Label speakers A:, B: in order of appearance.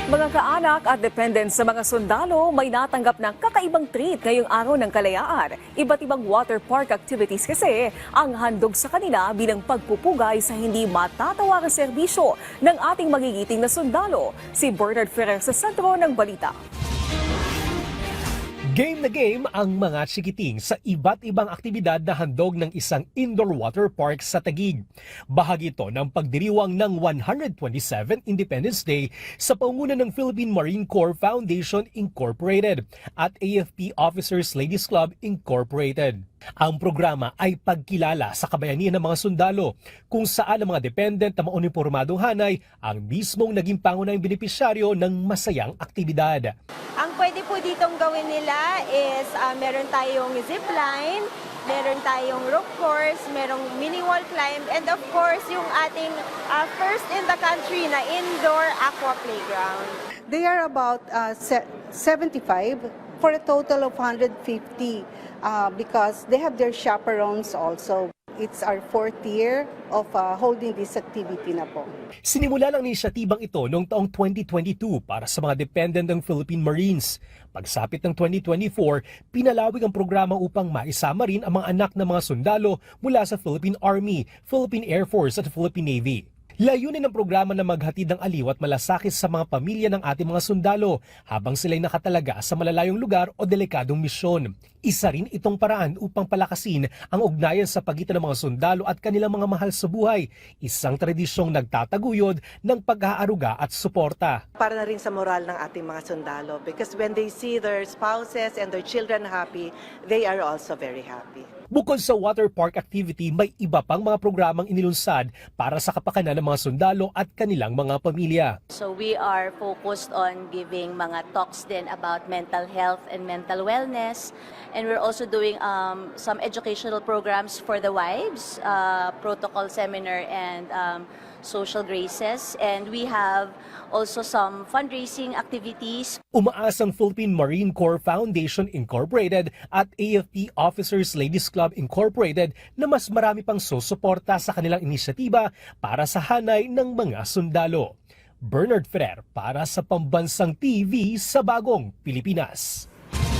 A: Mga kaanak at dependent sa mga sundalo may natanggap ng kakaibang treat ngayong araw ng kalayaan. Iba't ibang water park activities kasi ang handog sa kanila bilang pagpupugay sa hindi matatawarang serbisyo ng ating magigiting na sundalo. Si Bernard Ferrer sa sentro ng balita.
B: Game na game ang mga chikiting sa iba't ibang aktibidad na handog ng isang indoor water park sa Taguig. Bahagi ito ng pagdiriwang ng 127th Independence Day sa pangunguna ng Philippine Marine Corps Foundation Incorporated at AFP Officers Ladies Club Incorporated. Ang programa ay pagkilala sa kabayanihan ng mga sundalo kung saan ang mga dependent na maunipormadong hanay ang mismong naging pangunahing benepisyaryo ng masayang aktibidad.
C: Ang pwede po ditong gawin nila is meron tayong zip line, meron tayong rope course, merong mini wall climb, and of course yung ating first in the country na indoor aqua playground.
D: They are about 75 for a total of 150 because they have their chaperones also. It's our fourth year of holding this activity na po.
B: Sinimula ng inisyatibang ito noong taong 2022 para sa mga dependent ng Philippine Marines. Pagsapit ng 2024, pinalawig ang programa upang maisama rin ang mga anak ng mga sundalo mula sa Philippine Army, Philippine Air Force at Philippine Navy. Layunin ng programa na maghatid ng aliw at malasakit sa mga pamilya ng ating mga sundalo habang sila'y nakatalaga sa malalayong lugar o delikadong misyon. Isa rin itong paraan upang palakasin ang ugnayan sa pagitan ng mga sundalo at kanilang mga mahal sa buhay, isang tradisyong nagtataguyod ng pag-aaruga at suporta.
E: Para na rin sa moral ng ating mga sundalo because when they see their spouses and their children happy, they are also very happy.
B: Bukod sa water park activity, may iba pang mga programang inilunsad para sa kapakanan ng mga sundalo at kanilang mga pamilya.
F: So we are focused on giving mga talks din about mental health and mental wellness. And we're also doing some educational programs for the wives, protocol seminar and social graces. And we have also some fundraising activities.
B: Umaasang Philippine Marine Corps Foundation Incorporated at AFP Officers Ladies Club Incorporated na mas marami pang susuporta sa kanilang inisyatiba para sa hanay ng mga sundalo. Bernard Ferrer para sa Pambansang TV sa Bagong Pilipinas.